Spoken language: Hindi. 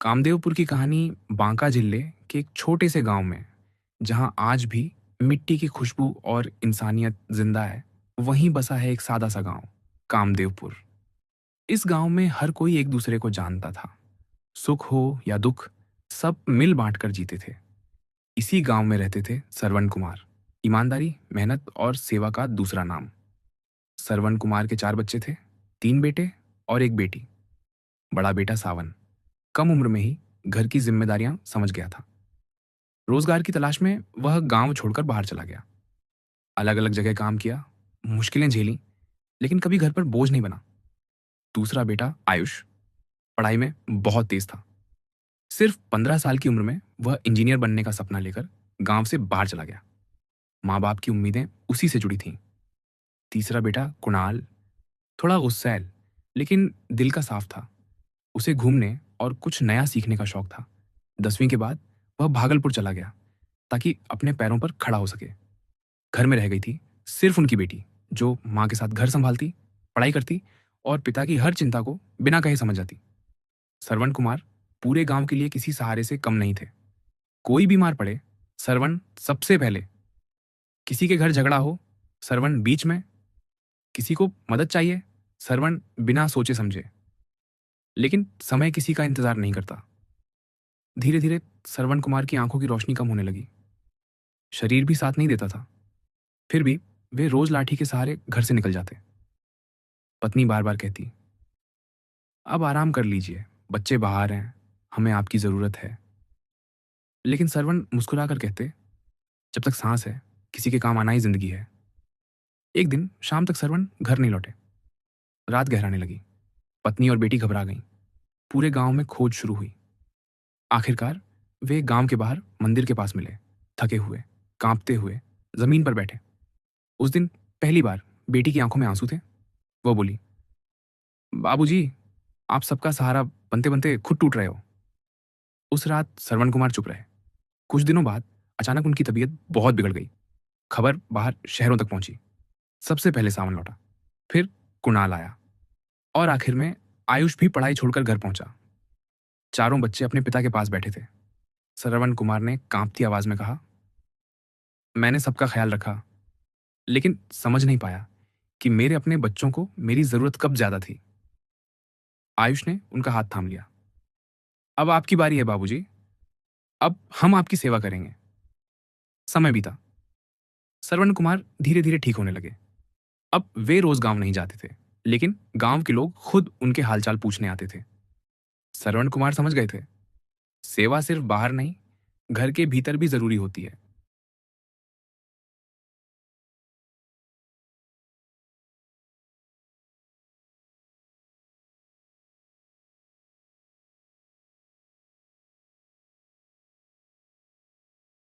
कामदेवपुर की कहानी बांका जिले के एक छोटे से गांव में, जहां आज भी मिट्टी की खुशबू और इंसानियत जिंदा है, वहीं बसा है एक सादा सा गांव, कामदेवपुर। इस गांव में हर कोई एक दूसरे को जानता था। सुख हो या दुख, सब मिल बांट कर जीते थे। इसी गांव में रहते थे सरवण कुमार, ईमानदारी, मेहनत और सेवा का दूसरा नाम। सरवण कुमार के 4 बच्चे थे, 3 बेटे और एक बेटी। बड़ा बेटा सावन कम उम्र में ही घर की जिम्मेदारियां समझ गया था। रोजगार की तलाश में वह गांव छोड़कर बाहर चला गया। अलग अलग जगह काम किया, मुश्किलें झेली, लेकिन कभी घर पर बोझ नहीं बना। दूसरा बेटा आयुष पढ़ाई में बहुत तेज था। सिर्फ 15 साल की उम्र में वह इंजीनियर बनने का सपना लेकर गांव से बाहर चला गया। माँ बाप की उम्मीदें उसी से जुड़ी थीं। तीसरा बेटा कुणाल थोड़ा गुस्सैल, लेकिन दिल का साफ था। उसे घूमने और कुछ नया सीखने का शौक था। 10वीं के बाद वह भागलपुर चला गया ताकि अपने पैरों पर खड़ा हो सके। घर में रह गई थी सिर्फ उनकी बेटी, जो माँ के साथ घर संभालती, पढ़ाई करती और पिता की हर चिंता को बिना कहे समझ जाती। सरवण कुमार पूरे गांव के लिए किसी सहारे से कम नहीं थे। कोई बीमार पड़े, सरवण सबसे पहले। किसी के घर झगड़ा हो, सरवण बीच में। किसी को मदद चाहिए, सरवण बिना सोचे समझे। लेकिन समय किसी का इंतजार नहीं करता। धीरे धीरे सरवण कुमार की आंखों की रोशनी कम होने लगी। शरीर भी साथ नहीं देता था। फिर भी वे रोज लाठी के सहारे घर से निकल जाते। पत्नी बार बार कहती, अब आराम कर लीजिए, बच्चे बाहर हैं, हमें आपकी जरूरत है। लेकिन सरवण मुस्कुराकर कहते, जब तक सांस है, किसी के काम आना ही जिंदगी है। एक दिन शाम तक सरवण घर नहीं लौटे। रात गहराने लगी। पत्नी और बेटी घबरा गईं। पूरे गांव में खोज शुरू हुई। आखिरकार वे गांव के बाहर मंदिर के पास मिले, थके हुए, कांपते हुए, जमीन पर बैठे। उस दिन पहली बार बेटी की आंखों में आंसू थे। वो बोली, बाबूजी, आप सबका सहारा बनते बनते खुद टूट रहे हो। उस रात सरवण कुमार चुप रहे। कुछ दिनों बाद अचानक उनकी तबीयत बहुत बिगड़ गई। खबर बाहर शहरों तक पहुंची। सबसे पहले सावन लौटा, फिर कुणाल आया, और आखिर में आयुष भी पढ़ाई छोड़कर घर पहुंचा। चारों बच्चे अपने पिता के पास बैठे थे। सरवण कुमार ने कांपती आवाज में कहा, मैंने सबका ख्याल रखा, लेकिन समझ नहीं पाया कि मेरे अपने बच्चों को मेरी जरूरत कब ज्यादा थी। आयुष ने उनका हाथ थाम लिया। अब आपकी बारी है बाबूजी, अब हम आपकी सेवा करेंगे। समय बीता। सरवण कुमार धीरे धीरे ठीक होने लगे। अब वे रोज गांव नहीं जाते थे, लेकिन गांव के लोग खुद उनके हालचाल पूछने आते थे। सरवण कुमार समझ गए थे, सेवा सिर्फ बाहर नहीं, घर के भीतर भी जरूरी होती है।